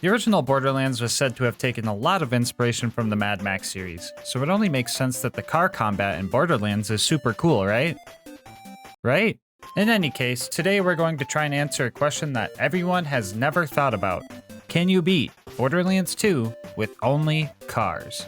The original Borderlands was said to have taken a lot of inspiration from the Mad Max series, so it only makes sense that the car combat in Borderlands is super cool, right? Right? In any case, today we're going to try and answer a question that everyone has never thought about. Can you beat Borderlands 2 with only cars?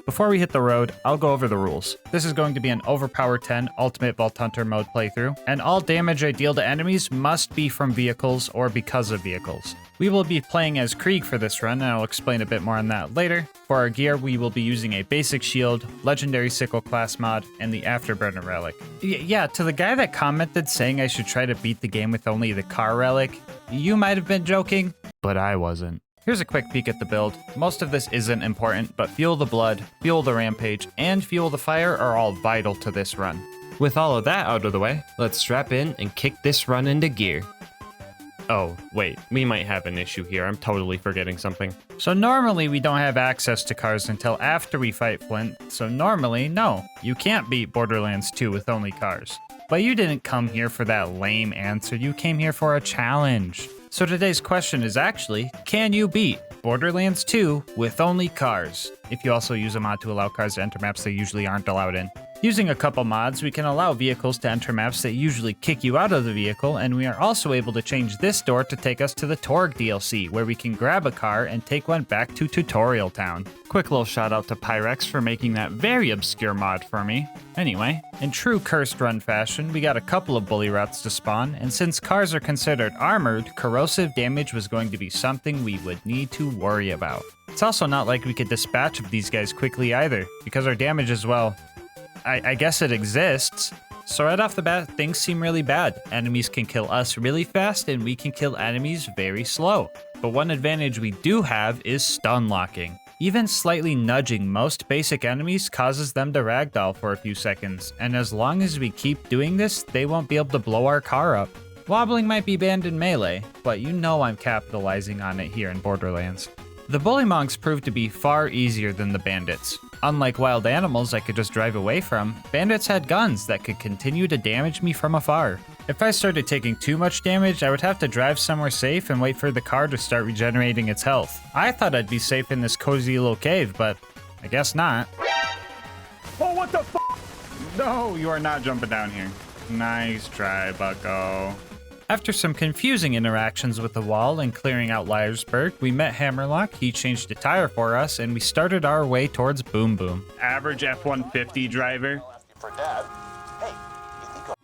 Before we hit the road, I'll go over the rules. This is going to be an Overpower 10 Ultimate Vault Hunter mode playthrough, and all damage I deal to enemies must be from vehicles or because of vehicles. We will be playing as Krieg for this run, and I'll explain a bit more on that later. For our gear, we will be using a basic shield, legendary sickle class mod, and the Afterburner relic. Yeah, to the guy that commented saying I should try to beat the game with only the car relic, you might have been joking, but I wasn't. Here's a quick peek at the build. Most of this isn't important, but Fuel the Blood, Fuel the Rampage, and Fuel the Fire are all vital to this run. With all of that out of the way, let's strap in and kick this run into gear. Oh, wait, we might have an issue here. I'm totally forgetting something. So normally we don't have access to cars until after we fight Flint, so normally, no, you can't beat Borderlands 2 with only cars. But you didn't come here for that lame answer, you came here for a challenge. So today's question is actually, can you beat Borderlands 2 with only cars? If you also use a mod to allow cars to enter maps they usually aren't allowed in. Using a couple mods, we can allow vehicles to enter maps that usually kick you out of the vehicle, and we are also able to change this door to take us to the Torg DLC, where we can grab a car and take one back to Tutorial Town. Quick little shout out to Pyrex for making that very obscure mod for me. Anyway, in true Cursed Run fashion, we got a couple of bully routes to spawn, and since cars are considered armored, corrosive damage was going to be something we would need to worry about. It's also not like we could dispatch of these guys quickly either, because our damage is, well, I guess it exists. So right off the bat, things seem really bad. Enemies can kill us really fast, and we can kill enemies very slow. But one advantage we do have is stun locking. Even slightly nudging most basic enemies causes them to ragdoll for a few seconds, and as long as we keep doing this, they won't be able to blow our car up. Wobbling might be banned in Melee, but you know I'm capitalizing on it here in Borderlands. The Bullymongs proved to be far easier than the bandits. Unlike wild animals I could just drive away from, bandits had guns that could continue to damage me from afar. If I started taking too much damage, I would have to drive somewhere safe and wait for the car to start regenerating its health. I thought I'd be safe in this cozy little cave, but I guess not. Oh, what the f***? No, you are not jumping down here. Nice try, bucko. After some confusing interactions with the wall and clearing out Liarsburg, we met Hammerlock, he changed a tire for us, and we started our way towards Boom Boom. Average F-150 driver.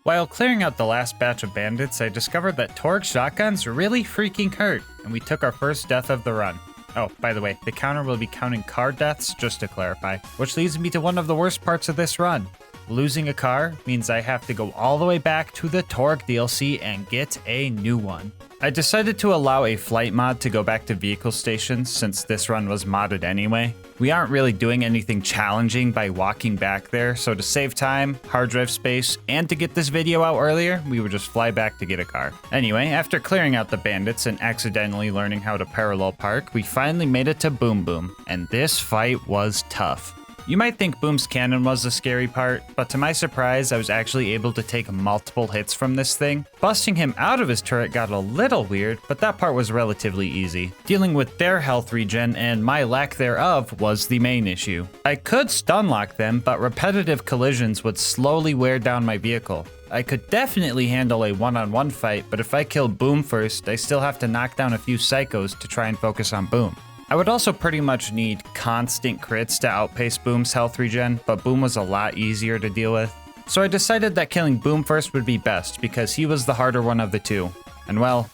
While clearing out the last batch of bandits, I discovered that Torg shotguns really freaking hurt, and we took our first death of the run. Oh, by the way, the counter will be counting car deaths, just to clarify, which leads me to one of the worst parts of this run. Losing a car means I have to go all the way back to the Torg DLC and get a new one. I decided to allow a flight mod to go back to vehicle stations since this run was modded anyway. We aren't really doing anything challenging by walking back there, so to save time, hard drive space, and to get this video out earlier, we would just fly back to get a car. Anyway, after clearing out the bandits and accidentally learning how to parallel park, we finally made it to Boom Boom, and this fight was tough. You might think Boom's cannon was the scary part, but to my surprise, I was actually able to take multiple hits from this thing. Busting him out of his turret got a little weird, but that part was relatively easy. Dealing with their health regen and my lack thereof was the main issue. I could stun lock them, but repetitive collisions would slowly wear down my vehicle. I could definitely handle a one-on-one fight, but if I kill Boom first, I still have to knock down a few psychos to try and focus on Boom. I would also pretty much need constant crits to outpace Boom's health regen, but Boom was a lot easier to deal with. So I decided that killing Boom first would be best because he was the harder one of the two. And well,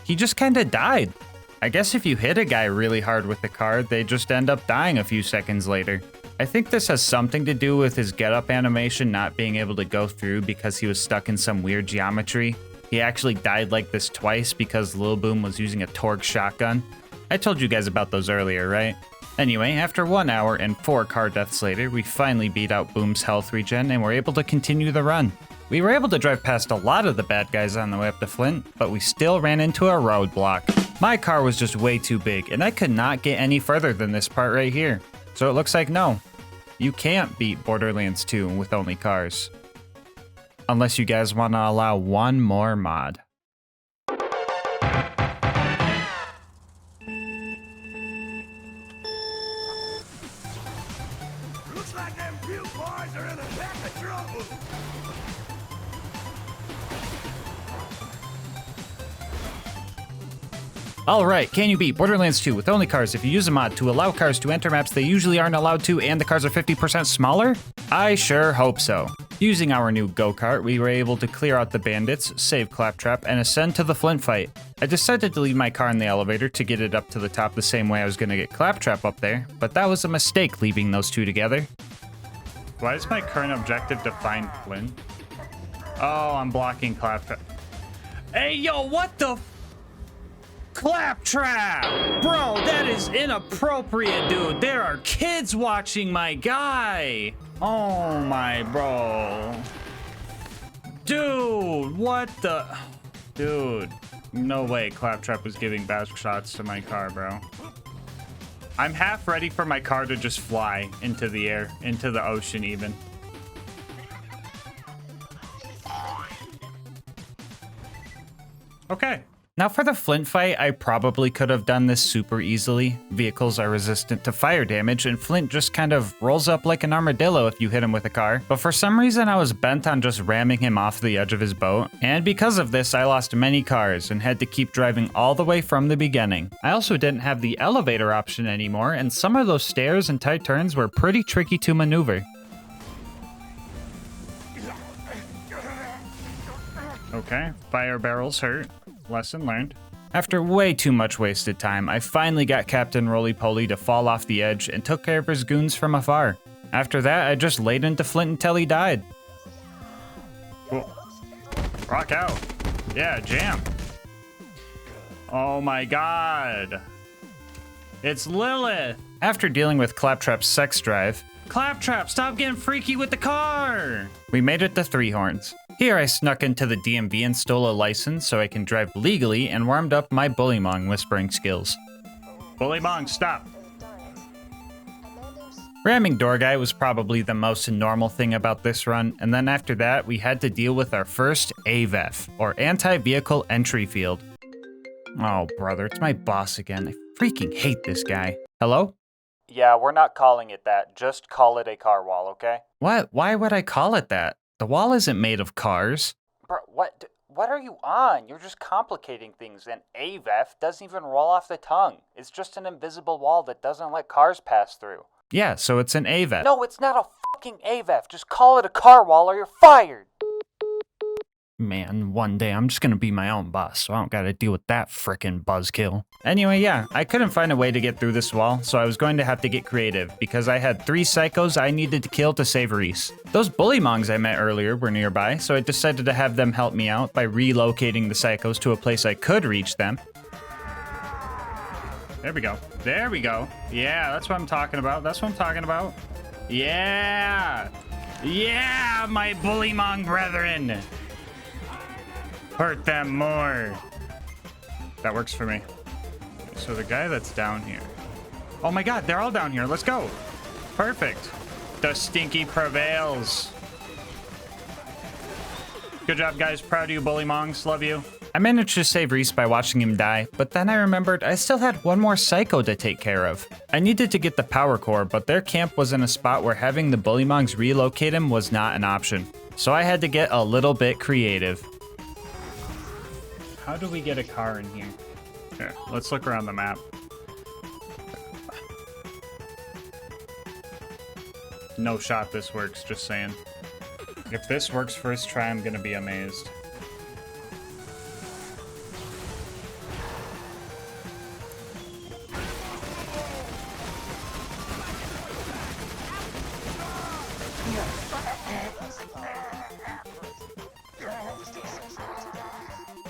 he just kinda died. I guess if you hit a guy really hard with the car, they just end up dying a few seconds later. I think this has something to do with his get-up animation not being able to go through because he was stuck in some weird geometry. He actually died like this twice because Lil Boom was using a Torg shotgun. I told you guys about those earlier, right? Anyway, after 1 hour and 4 car deaths later, we finally beat out Boom's health regen and were able to continue the run. We were able to drive past a lot of the bad guys on the way up to Flint, but we still ran into a roadblock. My car was just way too big, and I could not get any further than this part right here. So it looks like no, you can't beat Borderlands 2 with only cars. Unless you guys want to allow one more mod. boys are in a peck of trouble. Alright, can you beat Borderlands 2 with only cars if you use a mod to allow cars to enter maps they usually aren't allowed to and the cars are 50% smaller? I sure hope so. Using our new go-kart, we were able to clear out the bandits, save Claptrap, and ascend to the Flint fight. I decided to leave my car in the elevator to get it up to the top the same way I was gonna get Claptrap up there, but that was a mistake leaving those two together. Why is my current objective to find Flint? Oh, I'm blocking Claptrap. Hey, yo, what the Claptrap! Bro, that is inappropriate, dude. There are kids watching my guy. Oh my bro. Dude, what the? Dude, no way Claptrap was giving back shots to my car, bro. I'm half ready for my car to just fly into the air, into the ocean even. Okay. Now for the Flint fight, I probably could have done this super easily. Vehicles are resistant to fire damage, and Flint just kind of rolls up like an armadillo if you hit him with a car. But for some reason, I was bent on just ramming him off the edge of his boat, and because of this, I lost many cars and had to keep driving all the way from the beginning. I also didn't have the elevator option anymore, and some of those stairs and tight turns were pretty tricky to maneuver. Okay, fire barrels hurt. Lesson learned. After way too much wasted time, I finally got Captain Roly-Poly to fall off the edge and took care of his goons from afar. After that, I just laid into Flint until he died. Cool. Rock out. Yeah, jam. Oh my god. It's Lilith. After dealing with Claptrap's sex drive, Claptrap, stop getting freaky with the car! We made it to Three Horns. Here I snuck into the DMV and stole a license so I can drive legally and warmed up my Bullymong whispering skills. Bullymong, stop! Ramming Door Guy was probably the most normal thing about this run, and then after that we had to deal with our first AVEF, or Anti-Vehicle Entry Field. Oh brother, it's my boss again. I freaking hate this guy. Hello? Yeah, we're not calling it that. Just call it a car wall, okay? What? Why would I call it that? The wall isn't made of cars. Bro, what are you on? You're just complicating things, and AVEF doesn't even roll off the tongue. It's just an invisible wall that doesn't let cars pass through. Yeah, so it's an AVEF. No, it's not a fucking AVEF. Just call it a car wall or you're fired. Man, one day I'm just gonna be my own boss, so I don't gotta deal with that frickin' buzzkill. Anyway, yeah, I couldn't find a way to get through this wall, so I was going to have to get creative, because I had 3 psychos I needed to kill to save Reese. Those Bullymongs I met earlier were nearby, so I decided to have them help me out by relocating the psychos to a place I could reach them. There we go. There we go. Yeah, that's what I'm talking about. That's what I'm talking about. Yeah! Yeah, my Bullymong brethren! Hurt them more. That works for me. So the guy that's down here. Oh my god, they're all down here. Let's go. Perfect. The stinky prevails. Good job, guys. Proud of you, Bullymongs. Love you. I managed to save Reese by watching him die, but then I remembered I still had one more psycho to take care of. I needed to get the power core, but their camp was in a spot where having the Bullymongs relocate him was not an option. So I had to get a little bit creative. How do we get a car in here? Here, let's look around the map. No shot this works, just saying. If this works first try, I'm gonna be amazed.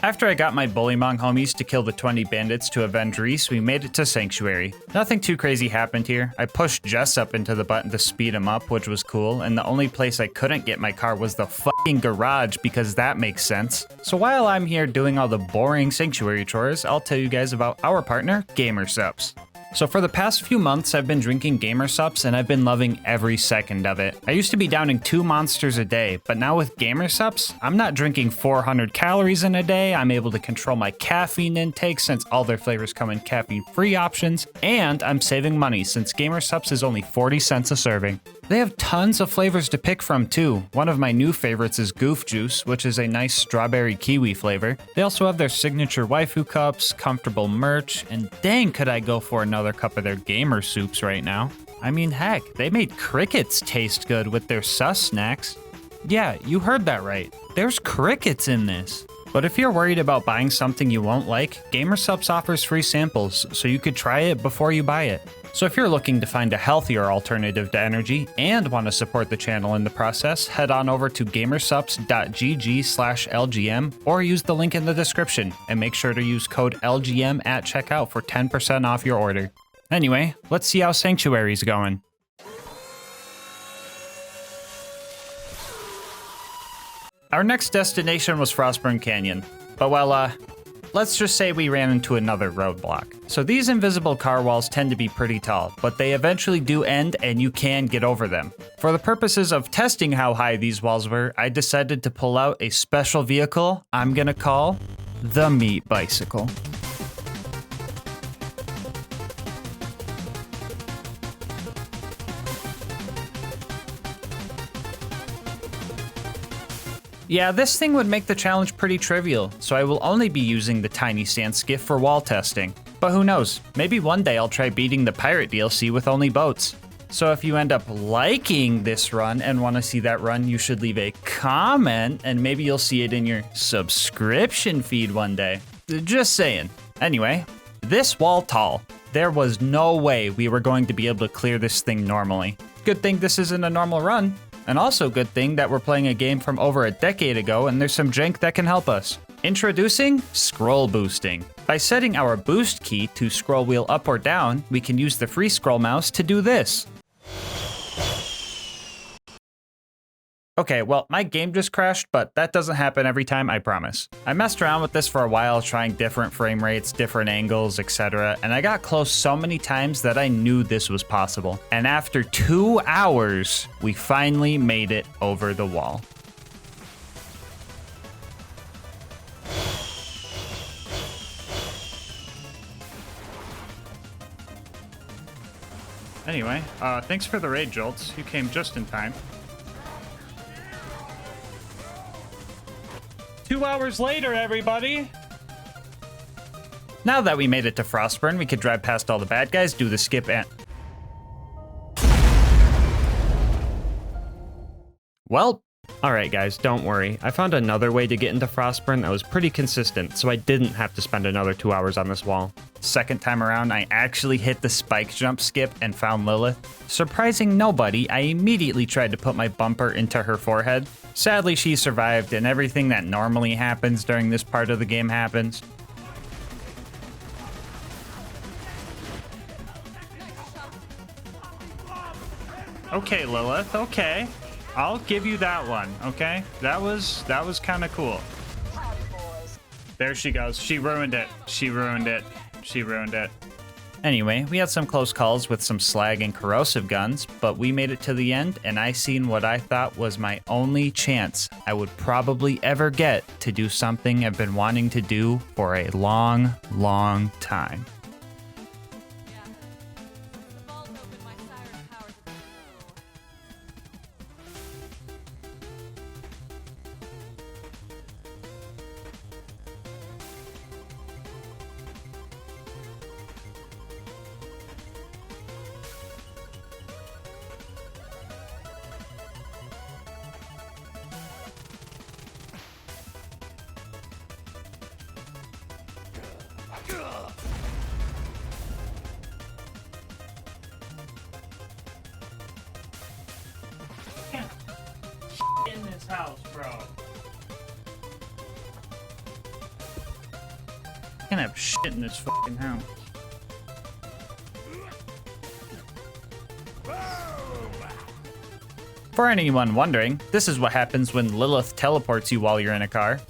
After I got my Bullymong homies to kill the 20 bandits to avenge Reese, we made it to Sanctuary. Nothing too crazy happened here. I pushed Jess up into the button to speed him up, which was cool, and the only place I couldn't get my car was the fucking garage, because that makes sense. So while I'm here doing all the boring Sanctuary chores, I'll tell you guys about our partner, GamerSupps. So for the past few months, I've been drinking GamerSupps and I've been loving every second of it. I used to be downing 2 monsters a day, but now with GamerSupps, I'm not drinking 400 calories in a day. I'm able to control my caffeine intake since all their flavors come in caffeine-free options, and I'm saving money since GamerSupps is only 40 cents a serving. They have tons of flavors to pick from too. One of my new favorites is Goof Juice, which is a nice strawberry kiwi flavor. They also have their signature waifu cups, comfortable merch, and dang could I go for another cup of their gamer soups right now. I mean heck, they made crickets taste good with their sus snacks. Yeah, you heard that right. There's crickets in this. But if you're worried about buying something you won't like, GamerSupps offers free samples, so you could try it before you buy it. So if you're looking to find a healthier alternative to energy and want to support the channel in the process, head on over to gamersupps.gg/LGM or use the link in the description, and make sure to use code LGM at checkout for 10% off your order. Anyway, let's see how Sanctuary's going. Our next destination was Frostburn Canyon, but well, let's just say we ran into another roadblock. So these invisible car walls tend to be pretty tall, but they eventually do end and you can get over them. For the purposes of testing how high these walls were, I decided to pull out a special vehicle I'm gonna call the Meat Bicycle. Yeah, this thing would make the challenge pretty trivial, so I will only be using the tiny sand skiff for wall testing. But who knows, maybe one day I'll try beating the pirate DLC with only boats. So if you end up liking this run and want to see that run, you should leave a comment and maybe you'll see it in your subscription feed one day. Just saying. Anyway, this wall tall. There was no way we were going to be able to clear this thing normally. Good thing this isn't a normal run. And also good thing that we're playing a game from over a decade ago and there's some jank that can help us. Introducing scroll boosting. By setting our boost key to scroll wheel up or down, we can use the free scroll mouse to do this. Okay, well, my game just crashed, but that doesn't happen every time, I promise. I messed around with this for a while, trying different frame rates, different angles, etc., and I got close so many times that I knew this was possible. And after 2 hours, we finally made it over the wall. Anyway, thanks for the raid, Jolts. You came just in time. 2 hours later, everybody! Now that we made it to Frostburn, we could drive past all the bad guys, do the skip and... Well, Alright guys, don't worry. I found another way to get into Frostburn that was pretty consistent, so I didn't have to spend another 2 hours on this wall. second time around, I actually hit the spike jump skip and found Lilith. Surprising nobody, I immediately tried to put my bumper into her forehead. Sadly, she survived, and everything that normally happens during this part of the game happens. Okay, Lilith, okay. I'll give you that one, okay? That was kind of cool. There she goes. She ruined it. She ruined it. She ruined it. Anyway, we had some close calls with some slag and corrosive guns, but we made it to the end, and I seen what I thought was my only chance I would probably ever get to do something I've been wanting to do for a long, long time. In this house, bro. I can't have shit in this fucking house. For anyone wondering, this is what happens when Lilith teleports you while you're in a car.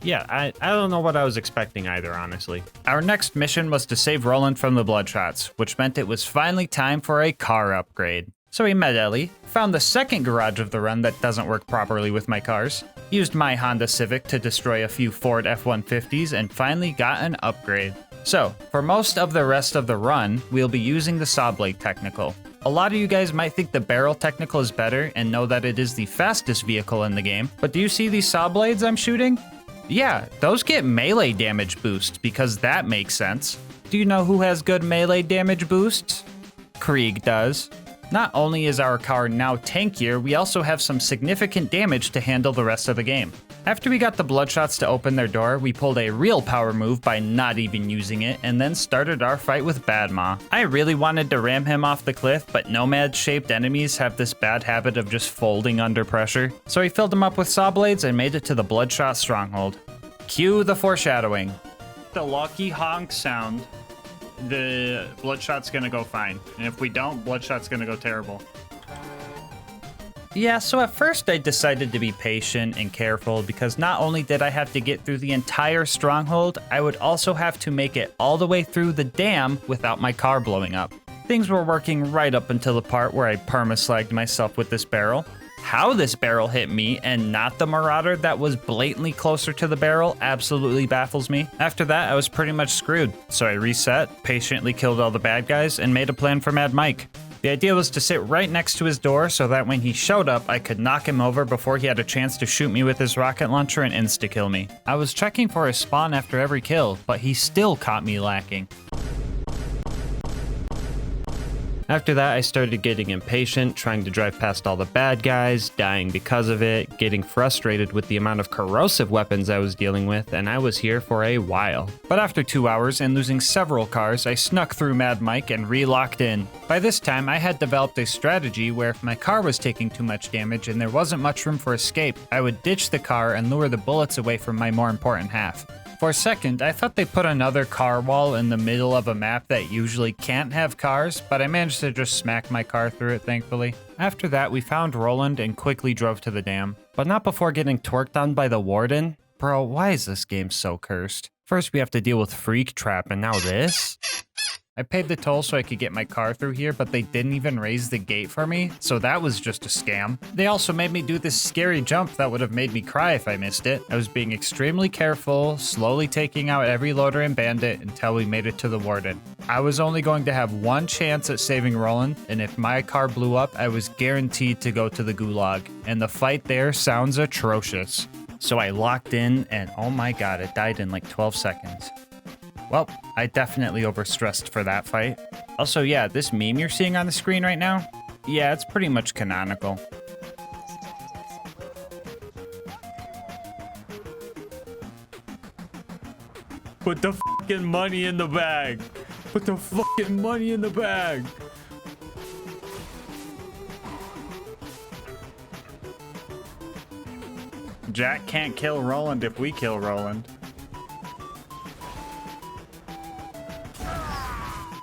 Yeah, I don't know what I was expecting either, honestly. Our next mission was to save Roland from the Bloodshots, which meant it was finally time for a car upgrade. So we met Ellie, found the second garage of the run that doesn't work properly with my cars, used my Honda Civic to destroy a few Ford F-150s, and finally got an upgrade. So, for most of the rest of the run, we'll be using the saw blade technical. A lot of you guys might think the barrel technical is better and know that it is the fastest vehicle in the game, but do you see these saw blades I'm shooting? Yeah, those get melee damage boost because that makes sense. Do you know who has good melee damage boosts? Krieg does. Not only is our car now tankier, we also have some significant damage to handle the rest of the game. After we got the Bloodshots to open their door, we pulled a real power move by not even using it, and then started our fight with Badma. I really wanted to ram him off the cliff, but nomad-shaped enemies have this bad habit of just folding under pressure. So I filled him up with saw blades and made it to the Bloodshot stronghold. Cue the foreshadowing. The lucky honk sound. The Bloodshot's gonna go fine. And if we don't, Bloodshot's gonna go terrible. Yeah, so at first I decided to be patient and careful because not only did I have to get through the entire stronghold, I would also have to make it all the way through the dam without my car blowing up. Things were working right up until the part where I perma-slagged myself with this barrel. How this barrel hit me and not the Marauder that was blatantly closer to the barrel absolutely baffles me. After that, I was pretty much screwed, so I reset, patiently killed all the bad guys, and made a plan for Mad Mike. The idea was to sit right next to his door so that when he showed up, I could knock him over before he had a chance to shoot me with his rocket launcher and insta-kill me. I was checking for his spawn after every kill, but he still caught me lacking. After that, I started getting impatient, trying to drive past all the bad guys, dying because of it, getting frustrated with the amount of corrosive weapons I was dealing with, and I was here for a while. But after 2 hours and losing several cars, I snuck through Mad Mike and re-locked in. By this time, I had developed a strategy where if my car was taking too much damage and there wasn't much room for escape, I would ditch the car and lure the bullets away from my more important half. For a second, I thought they put another car wall in the middle of a map that usually can't have cars, but I managed to just smack my car through it, thankfully. After that, we found Roland and quickly drove to the dam. But not before getting torqued on by the warden. Bro, why is this game so cursed? First we have to deal with Freak Trap, and now this? I paid the toll so I could get my car through here, but they didn't even raise the gate for me, so that was just a scam. They also made me do this scary jump that would have made me cry if I missed it. I was being extremely careful, slowly taking out every loader and bandit until we made it to the warden. I was only going to have one chance at saving Roland, and if my car blew up, I was guaranteed to go to the gulag, and the fight there sounds atrocious. So I locked in, and oh my god, it died in like 12 seconds. Well, I definitely overstressed for that fight. Also, yeah, this meme you're seeing on the screen right now? Yeah, it's pretty much canonical. Put the fucking money in the bag! Put the fucking money in the bag! Jack can't kill Roland if we kill Roland.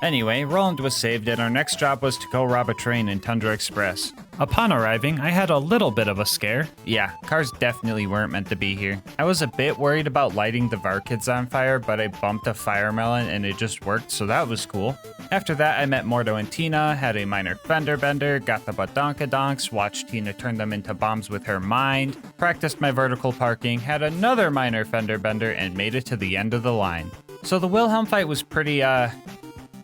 Anyway, Roland was saved and our next job was to go rob a train in Tundra Express. Upon arriving, I had a little bit of a scare. Yeah, cars definitely weren't meant to be here. I was a bit worried about lighting the Varkids on fire, but I bumped a fire melon and it just worked, so that was cool. After that, I met Mordo and Tina, had a minor fender bender, got the badonkadonks, watched Tina turn them into bombs with her mind, practiced my vertical parking, had another minor fender bender, and made it to the end of the line. So the Wilhelm fight was pretty,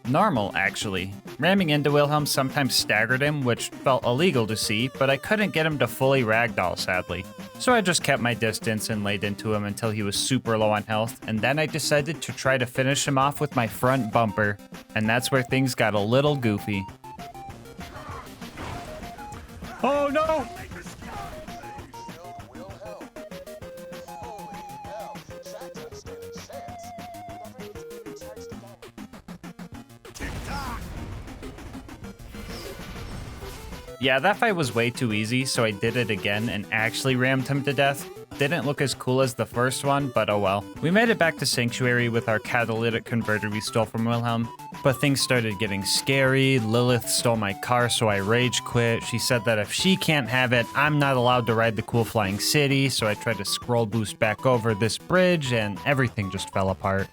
normal, actually. Ramming into Wilhelm sometimes staggered him, which felt illegal to see, but I couldn't get him to fully ragdoll, sadly. So I just kept my distance and laid into him until he was super low on health, and then I decided to try to finish him off with my front bumper. And that's where things got a little goofy. Oh no! Yeah, that fight was way too easy, so I did it again and actually rammed him to death. Didn't look as cool as the first one, but oh well. We made it back to Sanctuary with our catalytic converter we stole from Wilhelm, but things started getting scary. Lilith stole my car, so I rage quit. She said that if she can't have it, I'm not allowed to ride the cool flying city, so I tried to scroll boost back over this bridge and everything just fell apart.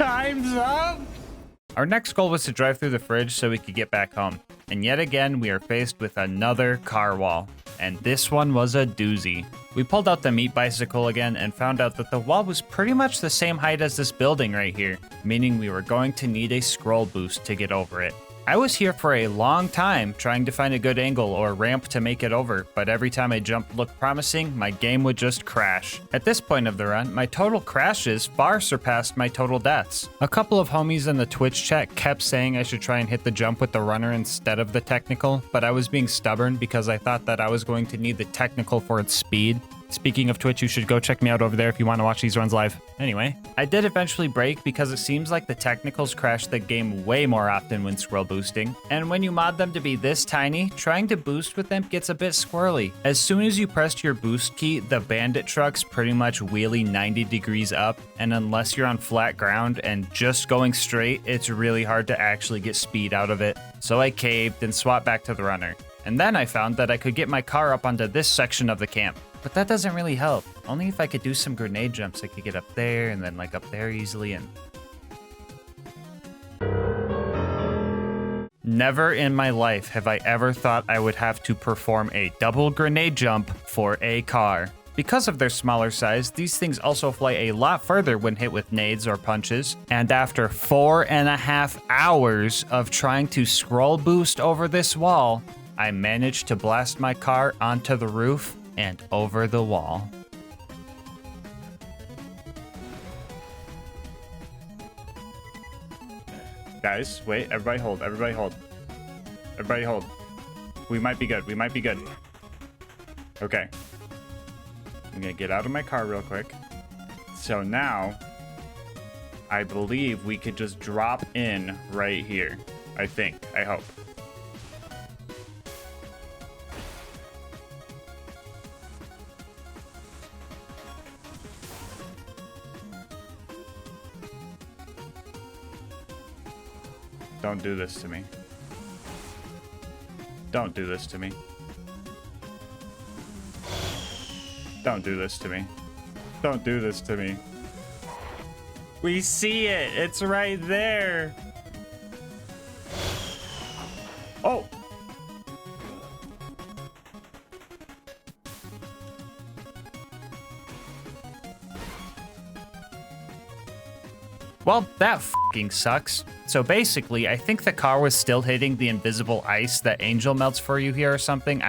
Time's up! Our next goal was to drive through the fridge so we could get back home. And yet again, we are faced with another car wall. And this one was a doozy. We pulled out the meat bicycle again and found out that the wall was pretty much the same height as this building right here, meaning we were going to need a scroll boost to get over it. I was here for a long time trying to find a good angle or ramp to make it over, but every time a jump looked promising, my game would just crash. At this point of the run, my total crashes far surpassed my total deaths. A couple of homies in the Twitch chat kept saying I should try and hit the jump with the runner instead of the technical, but I was being stubborn because I thought that I was going to need the technical for its speed. Speaking of Twitch, you should go check me out over there if you want to watch these runs live. Anyway, I did eventually break because it seems like the technicals crash the game way more often when scroll boosting. And when you mod them to be this tiny, trying to boost with them gets a bit squirrely. As soon as you press your boost key, the bandit trucks pretty much wheelie 90 degrees up. And unless you're on flat ground and just going straight, it's really hard to actually get speed out of it. So I caved and swapped back to the runner. And then I found that I could get my car up onto this section of the camp. But that doesn't really help. Only if I could do some grenade jumps, I could get up there and then like up there easily and... Never in my life have I ever thought I would have to perform a double grenade jump for a car. Because of their smaller size, these things also fly a lot further when hit with nades or punches. And after 4.5 hours of trying to scroll boost over this wall, I managed to blast my car onto the roof and over the wall. Guys, wait, everybody hold, everybody hold. Everybody hold. We might be good, we might be good. Okay. I'm gonna get out of my car real quick. So now, I believe we could just drop in right here. I think, I hope. Don't do this to me. Don't do this to me. Don't do this to me. Don't do this to me. We see it. It's right there. Oh. Well, that fucking sucks. So basically, I think the car was still hitting the invisible ice that Angel melts for you here or something.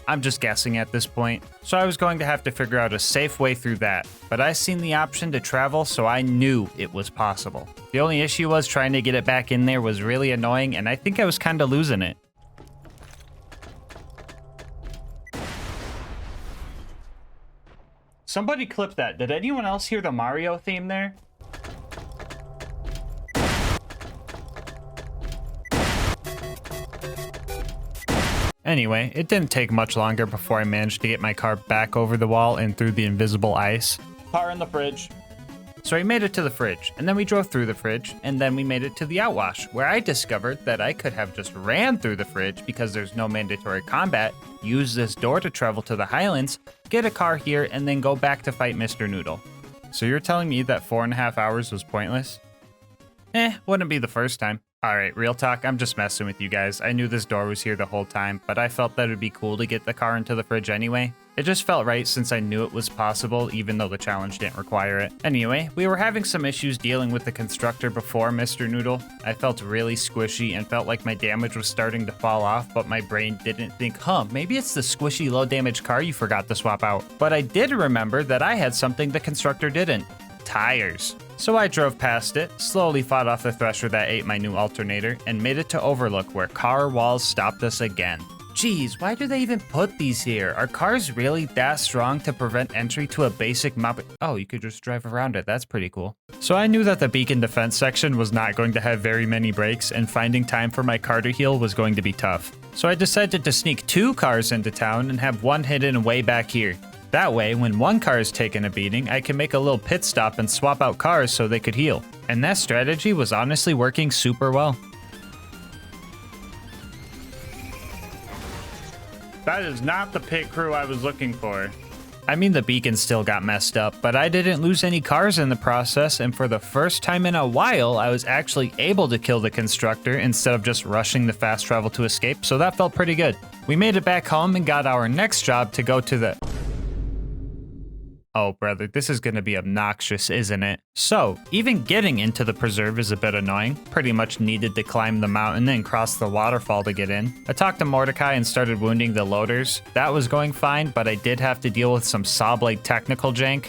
I'm just guessing at this point. So I was going to have to figure out a safe way through that. But I seen the option to travel, so I knew it was possible. The only issue was trying to get it back in there was really annoying, and I think I was kind of losing it. Somebody clip that. Did anyone else hear the Mario theme there? Anyway, it didn't take much longer before I managed to get my car back over the wall and through the invisible ice. Car in the fridge. So we made it to the fridge, and then we drove through the fridge, and then we made it to the outwash, where I discovered that I could have just ran through the fridge because there's no mandatory combat, use this door to travel to the Highlands, get a car here, and then go back to fight Mr. Noodle. So you're telling me that 4.5 hours was pointless? Wouldn't be the first time. Alright, real talk, I'm just messing with you guys. I knew this door was here the whole time, but I felt that it would be cool to get the car into the fridge anyway. It just felt right since I knew it was possible, even though the challenge didn't require it. Anyway, we were having some issues dealing with the constructor before Mr. Noodle. I felt really squishy and felt like my damage was starting to fall off, but my brain didn't think, maybe it's the squishy low damage car you forgot to swap out. But I did remember that I had something the constructor didn't. Tires. So I drove past it, slowly fought off the thresher that ate my new alternator, and made it to Overlook where car walls stopped us again. Geez, why do they even put these here? Are cars really that strong to prevent entry to a basic map? Oh, you could just drive around it. That's pretty cool. So I knew that the beacon defense section was not going to have very many breaks, and finding time for my car to heal was going to be tough. So I decided to sneak 2 cars into town and have one hidden way back here. That way, when one car is taking a beating, I can make a little pit stop and swap out cars so they could heal. And that strategy was honestly working super well. That is not the pit crew I was looking for. I mean, the beacon still got messed up, but I didn't lose any cars in the process, and for the first time in a while, I was actually able to kill the constructor instead of just rushing the fast travel to escape, so that felt pretty good. We made it back home and got our next job to go to the... Oh, brother, this is gonna be obnoxious, isn't it? So, even getting into the preserve is a bit annoying. Pretty much needed to climb the mountain and cross the waterfall to get in. I talked to Mordecai and started wounding the loaders. That was going fine, but I did have to deal with some saw blade technical jank.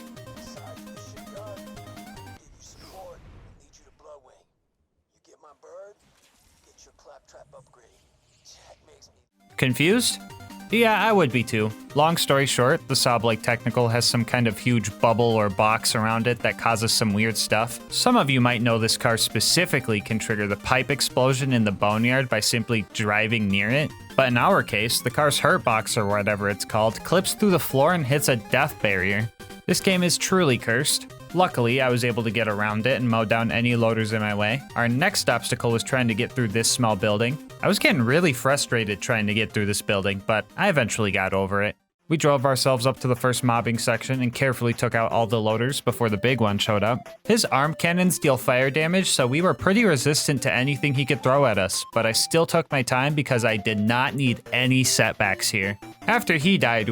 Confused? Yeah, I would be too. Long story short, the saw blade technical has some kind of huge bubble or box around it that causes some weird stuff. Some of you might know this car specifically can trigger the pipe explosion in the boneyard by simply driving near it. But in our case, the car's hurt box or whatever it's called clips through the floor and hits a death barrier. This game is truly cursed. Luckily, I was able to get around it and mow down any loaders in my way. Our next obstacle was trying to get through this small building. I was getting really frustrated trying to get through this building, but I eventually got over it. We drove ourselves up to the first mobbing section and carefully took out all the loaders before the big one showed up. His arm cannons deal fire damage, so we were pretty resistant to anything he could throw at us, but I still took my time because I did not need any setbacks here. After he died,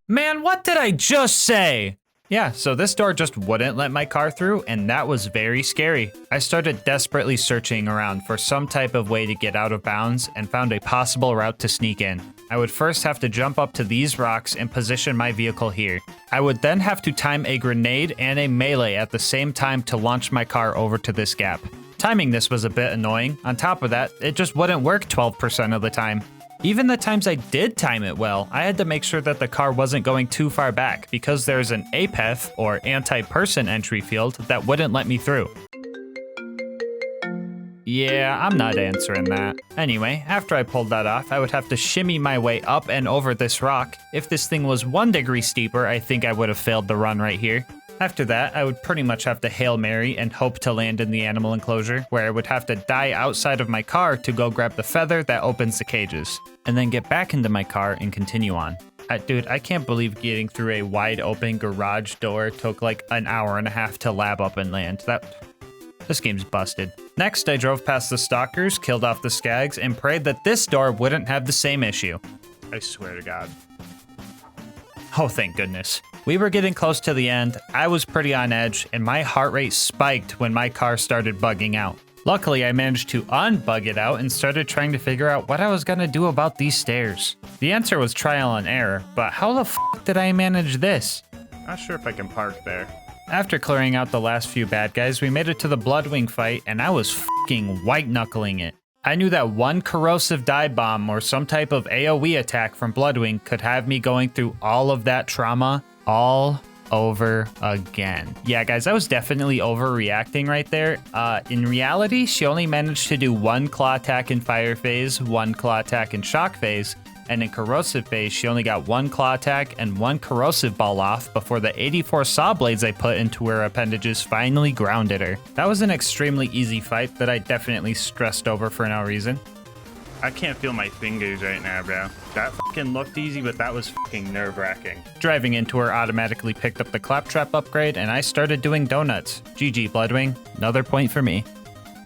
Man, what did I just say? Yeah, so this door just wouldn't let my car through, and that was very scary. I started desperately searching around for some type of way to get out of bounds and found a possible route to sneak in. I would first have to jump up to these rocks and position my vehicle here. I would then have to time a grenade and a melee at the same time to launch my car over to this gap. Timing this was a bit annoying. On top of that, it just wouldn't work 12% of the time. Even the times I did time it well, I had to make sure that the car wasn't going too far back because there's an APEF, or anti-person entry field, that wouldn't let me through. Yeah, I'm not answering that. Anyway, after I pulled that off, I would have to shimmy my way up and over this rock. If this thing was 1 degree steeper, I think I would have failed the run right here. After that, I would pretty much have to Hail Mary and hope to land in the animal enclosure, where I would have to die outside of my car to go grab the feather that opens the cages, and then get back into my car and continue on. Dude, I can't believe getting through a wide open garage door took like an hour and a half to lab up and land. This game's busted. Next, I drove past the stalkers, killed off the skags, and prayed that this door wouldn't have the same issue. I swear to God. Oh, thank goodness. We were getting close to the end, I was pretty on edge, and my heart rate spiked when my car started bugging out. Luckily, I managed to unbug it out and started trying to figure out what I was gonna do about these stairs. The answer was trial and error, but how the f did I manage this? Not sure if I can park there. After clearing out the last few bad guys, we made it to the Bloodwing fight, and I was f***ing white-knuckling it. I knew that one corrosive dive bomb or some type of AoE attack from Bloodwing could have me going through all of that trauma all over again. Yeah, guys, I was definitely overreacting right there. In reality, she only managed to do 1 claw attack in fire phase, 1 claw attack in shock phase, and in corrosive phase, she only got 1 claw attack and 1 corrosive ball off before the 84 saw blades I put into her appendages finally grounded her. That was an extremely easy fight that I definitely stressed over for no reason. I can't feel my fingers right now, bro. That fucking looked easy, but that was fucking nerve-wracking. Driving into her automatically picked up the claptrap upgrade, and I started doing donuts. GG, Bloodwing. Another point for me.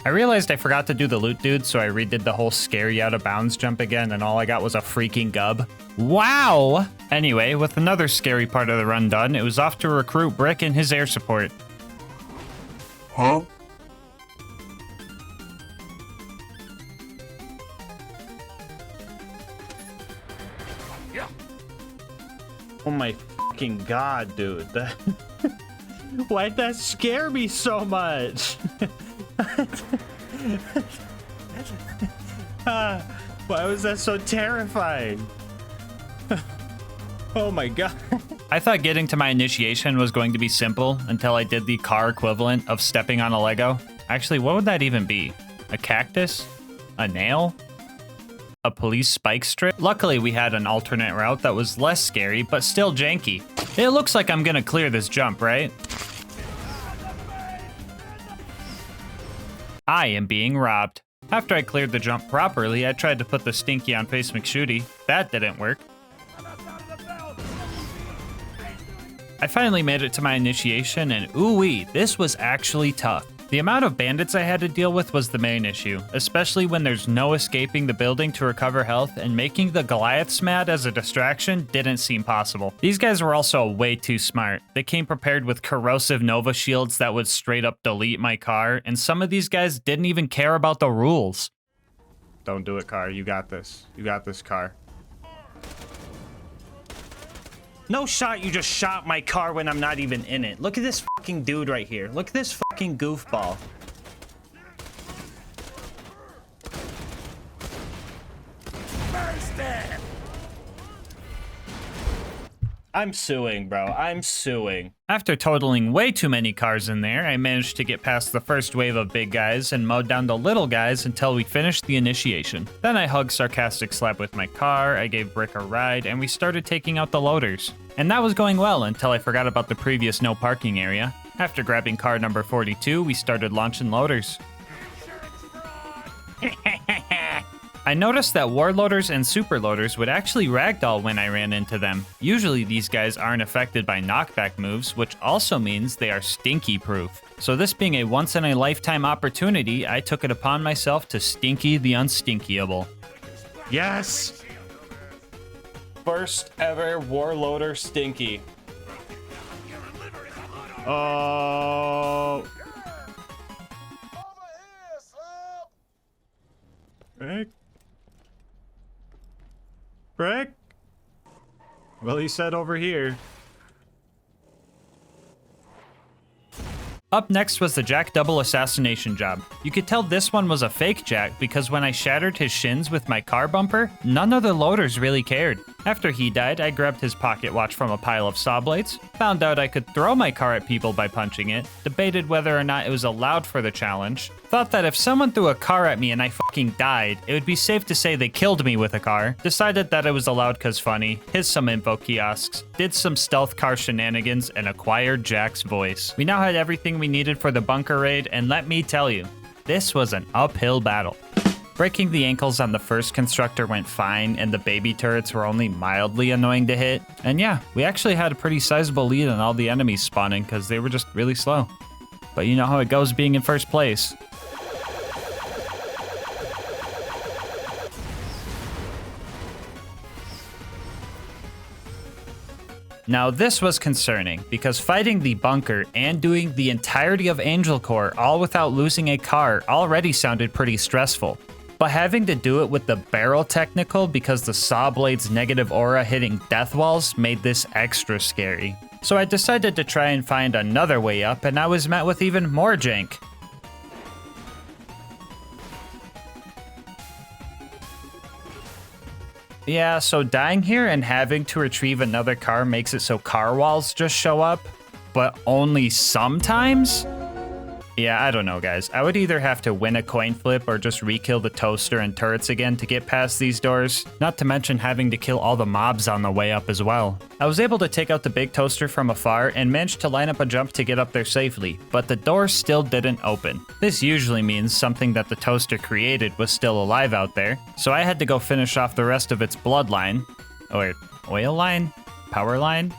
I realized I forgot to do the loot dude, so I redid the whole scary out of bounds jump again, and all I got was a freaking gub. Wow! Anyway, with another scary part of the run done, it was off to recruit Brick and his air support. Huh? Oh my fucking god, dude. Why'd that scare me so much? Why was that so terrifying? Oh my god. I thought getting to my initiation was going to be simple until I did the car equivalent of stepping on a Lego. Actually, what would that even be? A cactus? A nail? A police spike strip? Luckily, we had an alternate route that was less scary, but still janky. It looks like I'm gonna clear this jump, right? I am being robbed. After I cleared the jump properly, I tried to put the stinky on face McShooty. That didn't work. I finally made it to my initiation, and ooh-wee, this was actually tough. The amount of bandits I had to deal with was the main issue, especially when there's no escaping the building to recover health, and making the Goliaths mad as a distraction didn't seem possible. These guys were also way too smart. They came prepared with corrosive Nova shields that would straight up delete my car, and some of these guys didn't even care about the rules. Don't do it, car. You got this. You got this, car. No shot, you just shot my car when I'm not even in it. Look at this fucking dude right here. Look at this fucking goofball. I'm suing, bro. I'm suing. After totaling way too many cars in there, I managed to get past the first wave of big guys and mowed down the little guys until we finished the initiation. Then I hugged Sarcastic Slab with my car, I gave Brick a ride, and we started taking out the loaders. And that was going well until I forgot about the previous no parking area. After grabbing car number 42, we started launching loaders. I noticed that warloaders and superloaders would actually ragdoll when I ran into them. Usually these guys aren't affected by knockback moves, which also means they are stinky proof. So this being a once in a lifetime opportunity, I took it upon myself to stinky the unstinkyable. Yes! First ever warloader stinky. Oh. Brick? Brick? Well, he said over here. Up next was the Jack double assassination job. You could tell this one was a fake Jack because when I shattered his shins with my car bumper, none of the loaders really cared. After he died, I grabbed his pocket watch from a pile of saw blades, found out I could throw my car at people by punching it, debated whether or not it was allowed for the challenge, thought that if someone threw a car at me and I fucking died, it would be safe to say they killed me with a car, decided that it was allowed cause funny, hit some info kiosks, did some stealth car shenanigans, and acquired Jack's voice. We now had everything we needed for the bunker raid, and let me tell you, this was an uphill battle. Breaking the ankles on the first constructor went fine, and the baby turrets were only mildly annoying to hit. And yeah, we actually had a pretty sizable lead on all the enemies spawning because they were just really slow. But you know how it goes being in first place. Now this was concerning, because fighting the bunker and doing the entirety of Angel Core all without losing a car already sounded pretty stressful. But having to do it with the barrel technical because the saw blade's negative aura hitting death walls made this extra scary. So I decided to try and find another way up, and I was met with even more jank. Yeah, so dying here and having to retrieve another car makes it so car walls just show up, but only sometimes? Yeah, I don't know, guys. I would either have to win a coin flip or just re-kill the toaster and turrets again to get past these doors, not to mention having to kill all the mobs on the way up as well. I was able to take out the big toaster from afar and managed to line up a jump to get up there safely, but the door still didn't open. This usually means something that the toaster created was still alive out there, so I had to go finish off the rest of its bloodline. Or oil line? Power line?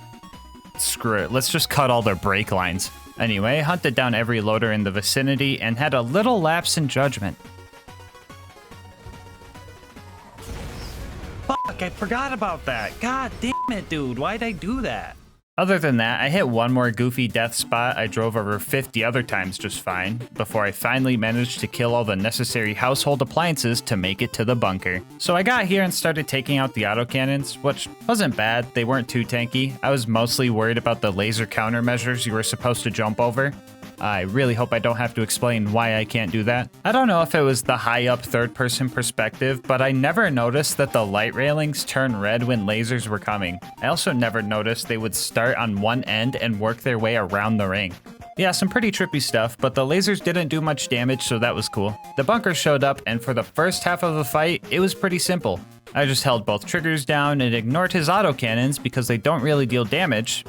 Screw it, let's just cut all their brake lines. Anyway, hunted down every loader in the vicinity and had a little lapse in judgment. Fuck, I forgot about that. God damn it, dude. Why'd I do that? Other than that, I hit one more goofy death spot I drove over 50 other times just fine, before I finally managed to kill all the necessary household appliances to make it to the bunker. So I got here and started taking out the autocannons, which wasn't bad, they weren't too tanky. I was mostly worried about the laser countermeasures you were supposed to jump over. I really hope I don't have to explain why I can't do that. I don't know if it was the high up third person perspective, but I never noticed that the light railings turn red when lasers were coming. I also never noticed they would start on one end and work their way around the ring. Yeah, some pretty trippy stuff, but the lasers didn't do much damage, so that was cool. The bunker showed up, and for the first half of the fight, it was pretty simple. I just held both triggers down and ignored his autocannons because they don't really deal damage.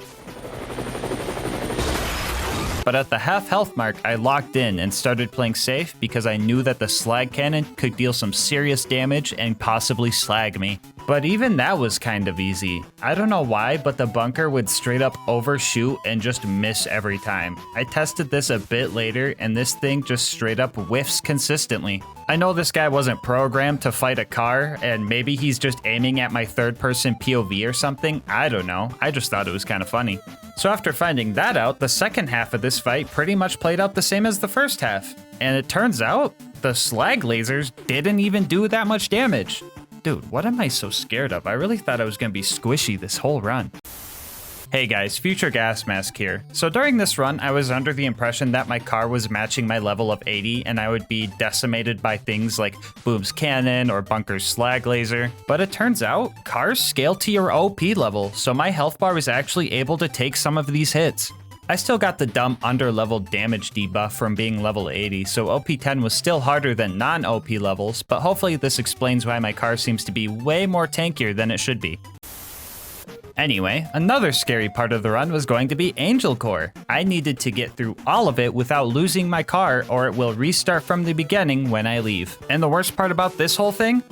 But at the half health mark, I locked in and started playing safe because I knew that the slag cannon could deal some serious damage and possibly slag me. But even that was kind of easy. I don't know why, but the bunker would straight up overshoot and just miss every time. I tested this a bit later and this thing just straight up whiffs consistently. I know this guy wasn't programmed to fight a car and maybe he's just aiming at my third person POV or something. I don't know. I just thought it was kind of funny. So after finding that out, the second half of this fight pretty much played out the same as the first half. And it turns out the slag lasers didn't even do that much damage. Dude, what am I so scared of? I really thought I was gonna be squishy this whole run. Hey guys, Future LilGasmask here. So during this run, I was under the impression that my car was matching my level of 80 and I would be decimated by things like Boom's cannon or Bunker's slag laser. But it turns out, cars scale to your OP level, so my health bar was actually able to take some of these hits. I still got the dumb under-level damage debuff from being level 80, so OP10 was still harder than non-OP levels, but hopefully this explains why my car seems to be way more tankier than it should be. Anyway, another scary part of the run was going to be Angel Core. I needed to get through all of it without losing my car or it will restart from the beginning when I leave. And the worst part about this whole thing?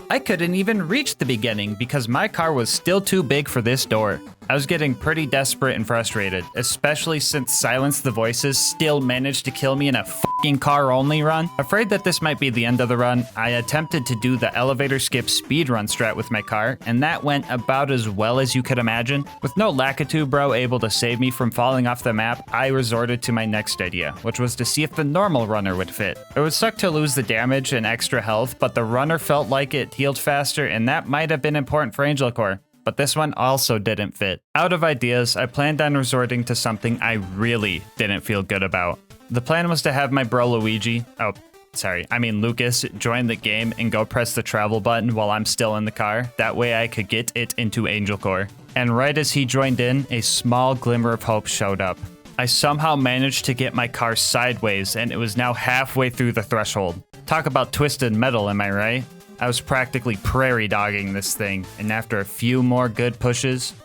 I couldn't even reach the beginning because my car was still too big for this door. I was getting pretty desperate and frustrated, especially since Silence the Voices still managed to kill me in a fucking car-only run. Afraid that this might be the end of the run, I attempted to do the elevator skip speedrun strat with my car, and that went about as well as you could imagine. With no Lakitu bro able to save me from falling off the map, I resorted to my next idea, which was to see if the normal runner would fit. It would suck to lose the damage and extra health, but the runner felt like it healed faster, and that might have been important for Angel Core. But this one also didn't fit. Out of ideas, I planned on resorting to something I really didn't feel good about. The plan was to have my bro Luigi, Lookis, join the game and go press the travel button while I'm still in the car. That way I could get it into Angel Core. And right as he joined in, a small glimmer of hope showed up. I somehow managed to get my car sideways and it was now halfway through the threshold. Talk about twisted metal, am I right? I was practically prairie dogging this thing, and after a few more good pushes...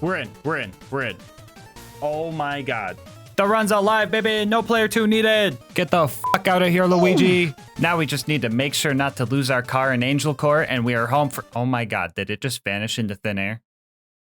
We're in. Oh my god. The run's alive, baby! No player 2 needed! Get the fuck out of here, Luigi! Now we just need to make sure not to lose our car in Angel Core, and we are home for... Oh my god, did it just vanish into thin air?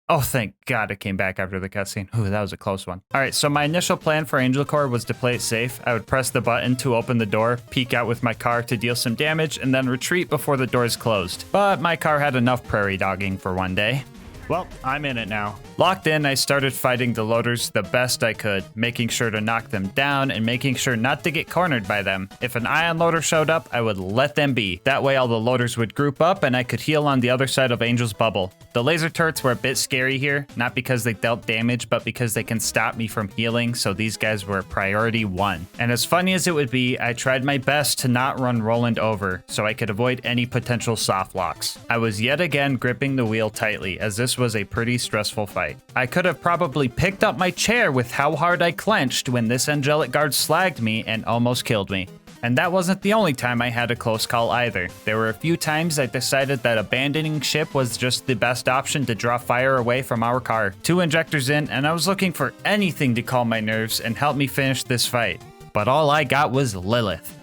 Oh, thank God it came back after the cutscene. Ooh, that was a close one. All right, so my initial plan for Angel Core was to play it safe. I would press the button to open the door, peek out with my car to deal some damage, and then retreat before the doors closed. But my car had enough prairie dogging for one day. Well, I'm in it now. Locked in, I started fighting the loaders the best I could, making sure to knock them down and making sure not to get cornered by them. If an ion loader showed up, I would let them be. That way all the loaders would group up and I could heal on the other side of Angel's bubble. The laser turrets were a bit scary here, not because they dealt damage, but because they can stop me from healing, so these guys were priority 1. And as funny as it would be, I tried my best to not run Roland over, so I could avoid any potential soft locks. I was yet again gripping the wheel tightly, as this was a pretty stressful fight. I could have probably picked up my chair with how hard I clenched when this angelic guard slagged me and almost killed me. And that wasn't the only time I had a close call either. There were a few times I decided that abandoning ship was just the best option to draw fire away from our car. 2 injectors in, and I was looking for anything to calm my nerves and help me finish this fight. But all I got was Lilith.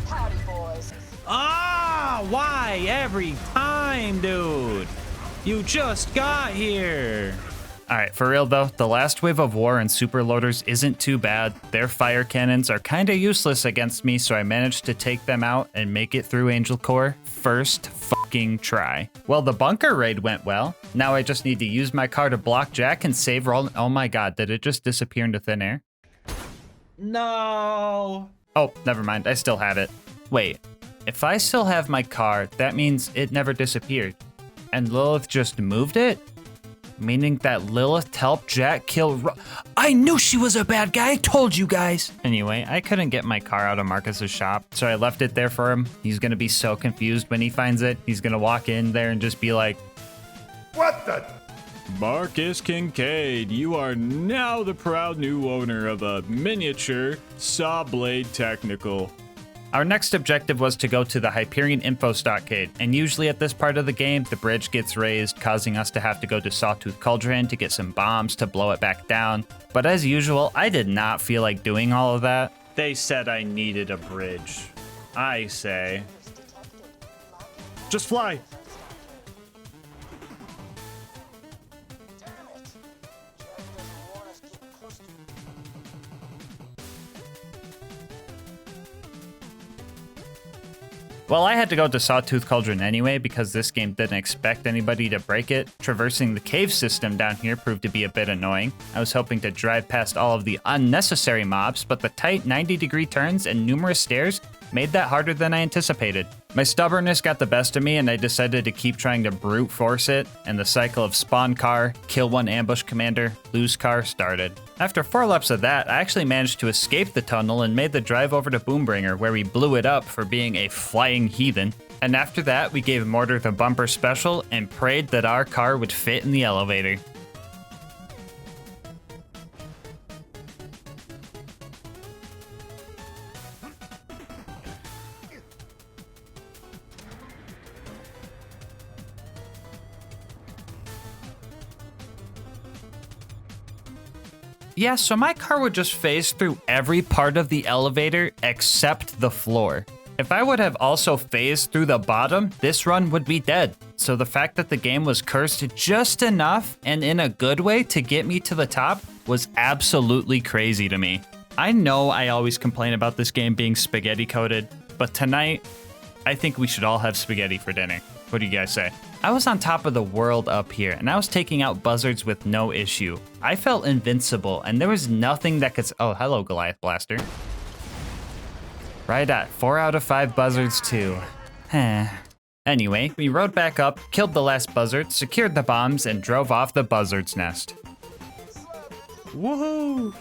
Howdy, boys. Ah, why every time, dude? You just got here. Alright, for real though, the last wave of war and super loaders isn't too bad. Their fire cannons are kinda useless against me, so I managed to take them out and make it through Angel Core first fucking try. Well, the bunker raid went well. Now I just need to use my car to block Jack and save Roland. Oh my god, did it just disappear into thin air? No. Oh, never mind, I still have it. Wait, if I still have my car, that means it never disappeared. And Lilith just moved it? Meaning that Lilith helped Jack kill I knew she was a bad guy, I told you guys! Anyway, I couldn't get my car out of Marcus's shop, so I left it there for him. He's gonna be so confused when he finds it. He's gonna walk in there and just be like, What the? Marcus Kincaid, you are now the proud new owner of a miniature saw blade technical. Our next objective was to go to the Hyperion Info Stockade, and usually at this part of the game, the bridge gets raised, causing us to have to go to Sawtooth Cauldron to get some bombs to blow it back down. But as usual, I did not feel like doing all of that. They said I needed a bridge. I say... Just fly. Well, I had to go to Sawtooth Cauldron anyway because this game didn't expect anybody to break it. Traversing the cave system down here proved to be a bit annoying. I was hoping to drive past all of the unnecessary mobs, but the tight 90-degree turns and numerous stairs made that harder than I anticipated. My stubbornness got the best of me and I decided to keep trying to brute force it, and the cycle of spawn car, kill one ambush commander, lose car started. After 4 laps of that, I actually managed to escape the tunnel and made the drive over to Boombringer, where we blew it up for being a flying heathen. And after that, we gave Mortar the bumper special and prayed that our car would fit in the elevator. Yeah, so my car would just phase through every part of the elevator except the floor. If I would have also phased through the bottom, this run would be dead. So the fact that the game was cursed just enough and in a good way to get me to the top was absolutely crazy to me. I know I always complain about this game being spaghetti coated, but tonight, I think we should all have spaghetti for dinner. What do you guys say? I was on top of the world up here, and I was taking out buzzards with no issue. I felt invincible, and there was nothing that could... Oh, hello, Goliath Blaster. Right at 4 out of 5 buzzards, too. Anyway, we rode back up, killed the last buzzard, secured the bombs, and drove off the buzzard's nest. Woohoo!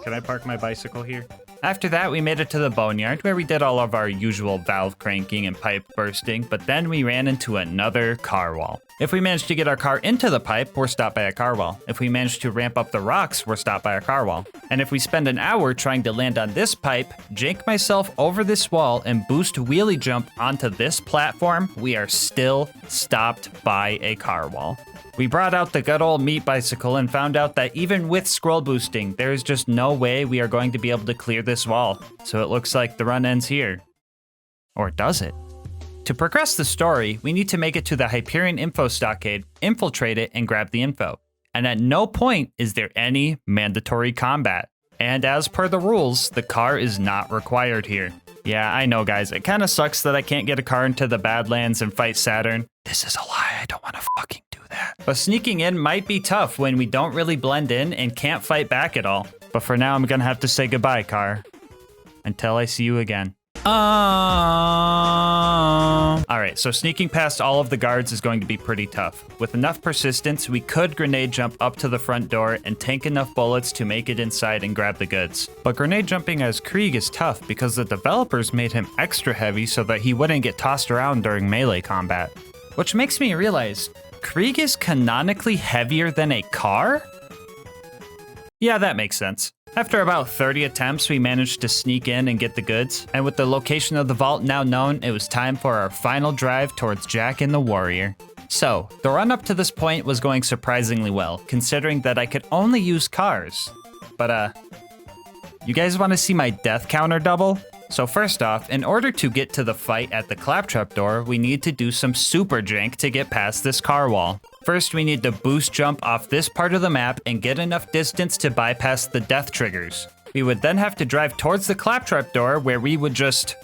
Can I park my bicycle here? After that, we made it to the boneyard, where we did all of our usual valve cranking and pipe bursting, but then we ran into another car wall. If we managed to get our car into the pipe, we're stopped by a car wall. If we managed to ramp up the rocks, we're stopped by a car wall. And if we spend an hour trying to land on this pipe, jank myself over this wall, and boost wheelie jump onto this platform, we are still stopped by a car wall. We brought out the good old meat bicycle and found out that even with scroll boosting, there is just no way we are going to be able to clear this wall. So it looks like the run ends here. Or does it? To progress the story, we need to make it to the Hyperion info stockade, infiltrate it, and grab the info. And at no point is there any mandatory combat. And as per the rules, the car is not required here. Yeah, I know guys, it kinda sucks that I can't get a car into the Badlands and fight Saturn. This is a lie, I don't wanna fucking do that. But sneaking in might be tough when we don't really blend in and can't fight back at all. But for now, I'm gonna have to say goodbye, car. Until I see you again. Alright, so sneaking past all of the guards is going to be pretty tough. With enough persistence, we could grenade jump up to the front door and tank enough bullets to make it inside and grab the goods. But grenade jumping as Krieg is tough because the developers made him extra heavy so that he wouldn't get tossed around during melee combat. Which makes me realize, Krieg is canonically heavier than a car? Yeah, that makes sense. After about 30 attempts, we managed to sneak in and get the goods, and with the location of the vault now known, it was time for our final drive towards Jack and the Warrior. So, the run up to this point was going surprisingly well, considering that I could only use cars. But you guys want to see my death counter double? So first off, in order to get to the fight at the claptrap door, we need to do some super jank to get past this car wall. First, we need to boost jump off this part of the map and get enough distance to bypass the death triggers. We would then have to drive towards the claptrap door where we would just...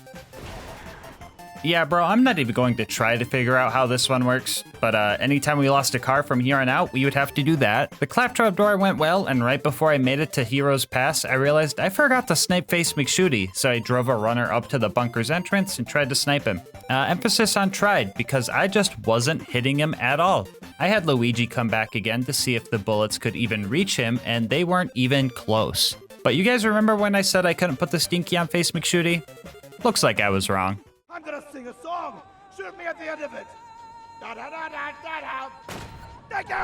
Yeah, bro, I'm not even going to try to figure out how this one works, but anytime we lost a car from here on out, we would have to do that. The claptrap door went well, and right before I made it to Heroes Pass, I realized I forgot to snipe face McShooty, so I drove a runner up to the bunker's entrance and tried to snipe him. Emphasis on tried, because I just wasn't hitting him at all. I had Luigi come back again to see if the bullets could even reach him, and they weren't even close. But you guys remember when I said I couldn't put the stinky on face McShooty? Looks like I was wrong. I'm gonna sing a song. Shoot me at the end of it. Da da da da da da. Thank you.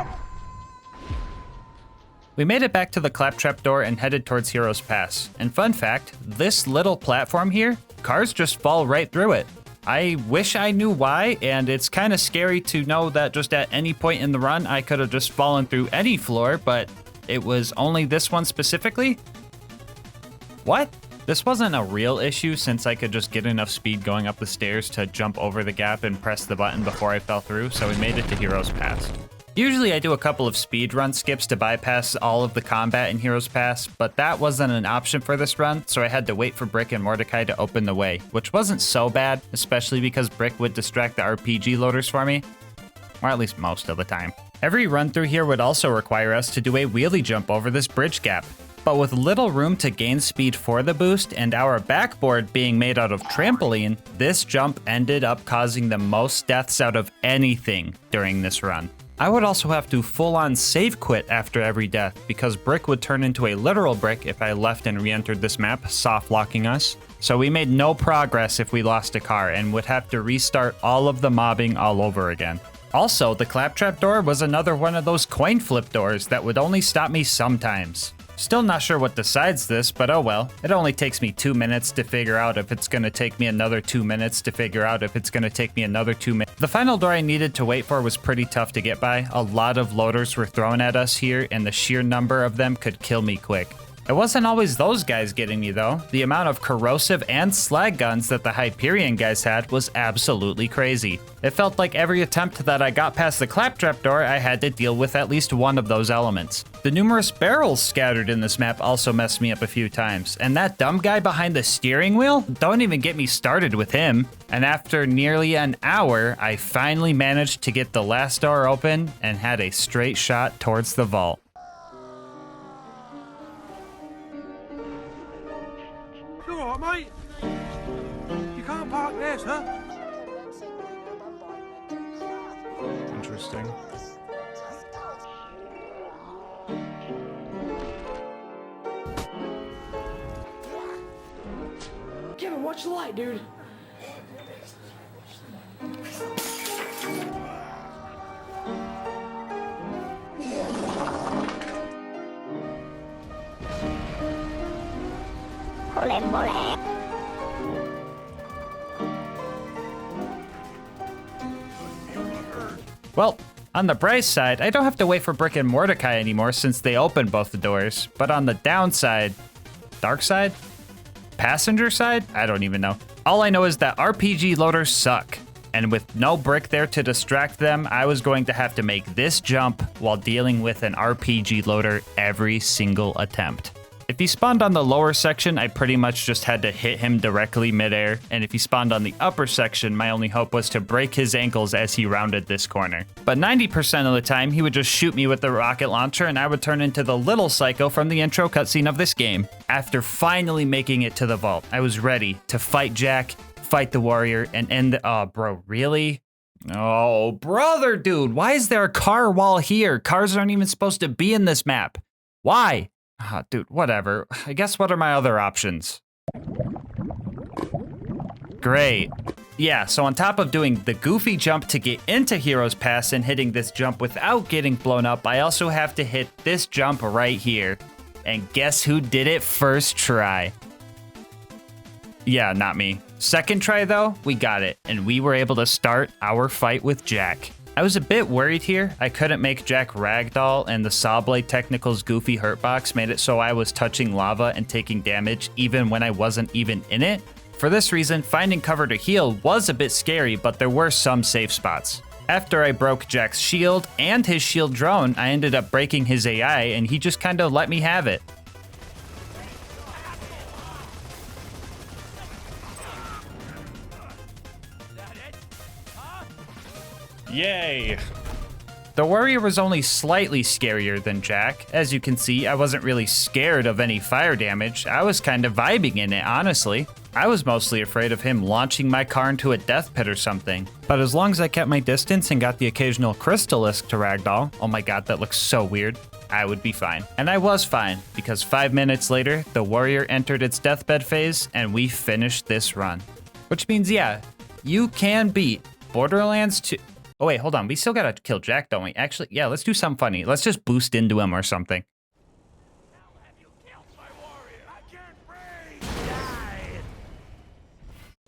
We made it back to the claptrap door and headed towards Heroes Pass. And fun fact, this little platform here, cars just fall right through it. I wish I knew why, and it's kind of scary to know that just at any point in the run, I could have just fallen through any floor, but it was only this one specifically? What? This wasn't a real issue since I could just get enough speed going up the stairs to jump over the gap and press the button before I fell through, so we made it to Heroes Pass. Usually I do a couple of speed run skips to bypass all of the combat in Heroes Pass, but that wasn't an option for this run, so I had to wait for Brick and Mordecai to open the way, which wasn't so bad, especially because Brick would distract the RPG loaders for me, or at least most of the time. Every run through here would also require us to do a wheelie jump over this bridge gap, but with little room to gain speed for the boost and our backboard being made out of trampoline, this jump ended up causing the most deaths out of anything during this run. I would also have to full-on save quit after every death because Brick would turn into a literal brick if I left and re-entered this map, soft locking us. So we made no progress if we lost a car and would have to restart all of the mobbing all over again. Also, the claptrap door was another one of those coin flip doors that would only stop me sometimes. Still not sure what decides this, but oh well. It only takes me 2 minutes to figure out if it's gonna take me another 2 minutes to figure out if it's gonna take me another 2 minutes. The final door I needed to wait for was pretty tough to get by. A lot of loaders were thrown at us here, and the sheer number of them could kill me quick. It wasn't always those guys getting me though. The amount of corrosive and slag guns that the Hyperion guys had was absolutely crazy. It felt like every attempt that I got past the claptrap door, I had to deal with at least one of those elements. The numerous barrels scattered in this map also messed me up a few times, and that dumb guy behind the steering wheel? Don't even get me started with him. And after nearly an hour, I finally managed to get the last door open and had a straight shot towards the vault. You alright, mate? You can't park there, sir. Interesting. Kevin, watch the light, dude. Well, on the bright side, I don't have to wait for Brick and Mordecai anymore since they opened both the doors. But on the downside, dark side? Passenger side? I don't even know. All I know is that RPG loaders suck. And with no Brick there to distract them, I was going to have to make this jump while dealing with an RPG loader every single attempt. If he spawned on the lower section, I pretty much just had to hit him directly midair, and if he spawned on the upper section, my only hope was to break his ankles as he rounded this corner. But 90% of the time, he would just shoot me with the rocket launcher, and I would turn into the little psycho from the intro cutscene of this game. After finally making it to the vault, I was ready to fight Jack, fight the warrior, and end the— oh, bro, really? Oh, brother, dude, why is there a car wall here? Cars aren't even supposed to be in this map. Why? Ah, dude, whatever. I guess what are my other options? Great. Yeah, so on top of doing the goofy jump to get into Heroes Pass and hitting this jump without getting blown up, I also have to hit this jump right here. And guess who did it first try? Yeah, not me. Second try though, we got it, and we were able to start our fight with Jack. I was a bit worried here. I couldn't make Jack ragdoll, and the Sawblade Technical's goofy hurtbox made it so I was touching lava and taking damage even when I wasn't even in it. For this reason, finding cover to heal was a bit scary, but there were some safe spots. After I broke Jack's shield and his shield drone, I ended up breaking his AI, and he just kind of let me have it. Yay! The warrior was only slightly scarier than Jack. As you can see, I wasn't really scared of any fire damage. I was kind of vibing in it, honestly. I was mostly afraid of him launching my car into a death pit or something. But as long as I kept my distance and got the occasional Crystalisk to ragdoll— oh my god, that looks so weird— I would be fine. And I was fine, because 5 minutes later, the warrior entered its deathbed phase, and we finished this run. Which means, yeah, you can beat Borderlands 2. Oh wait, hold on. We still gotta kill Jack, don't we? Actually, yeah, let's do something funny. Let's just boost into him or something.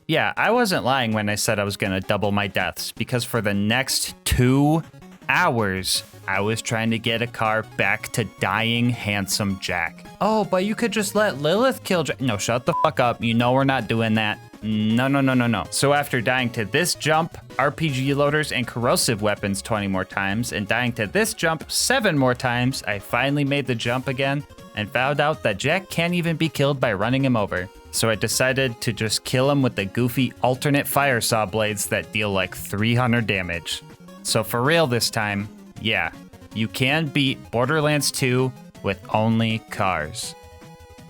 Yeah, I wasn't lying when I said I was gonna double my deaths, because for the next 2 hours I was trying to get a car back to dying handsome Jack. Oh, but you could just let Lilith kill Jack. No, shut the fuck up. You know we're not doing that. No. So after dying to this jump, RPG loaders and corrosive weapons 20 more times, and dying to this jump 7 more times, I finally made the jump again and found out that Jack can't even be killed by running him over. So I decided to just kill him with the goofy alternate fire saw blades that deal like 300 damage. So for real this time, yeah, you can beat Borderlands 2 with only cars.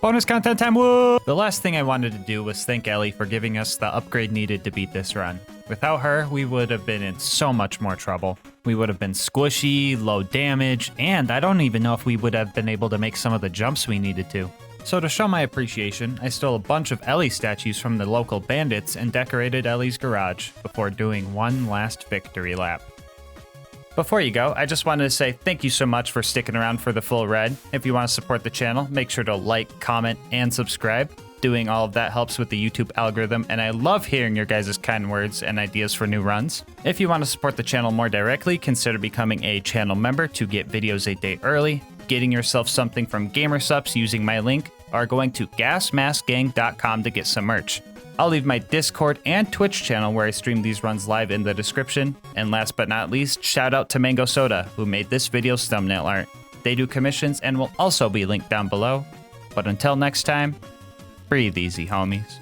Bonus content time, woo! The last thing I wanted to do was thank Ellie for giving us the upgrade needed to beat this run. Without her, we would have been in so much more trouble. We would have been squishy, low damage, and I don't even know if we would have been able to make some of the jumps we needed to. So to show my appreciation, I stole a bunch of Ellie statues from the local bandits and decorated Ellie's garage before doing one last victory lap. Before you go, I just wanted to say thank you so much for sticking around for the full ride. If you want to support the channel, make sure to like, comment, and subscribe. Doing all of that helps with the YouTube algorithm, and I love hearing your guys' kind words and ideas for new runs. If you want to support the channel more directly, consider becoming a channel member to get videos a day early, getting yourself something from GamerSupps using my link, or going to gasmaskgang.com to get some merch. I'll leave my Discord and Twitch channel where I stream these runs live in the description. And last but not least, shout out to Mango Soda, who made this video's thumbnail art. They do commissions and will also be linked down below. But until next time, breathe easy, homies.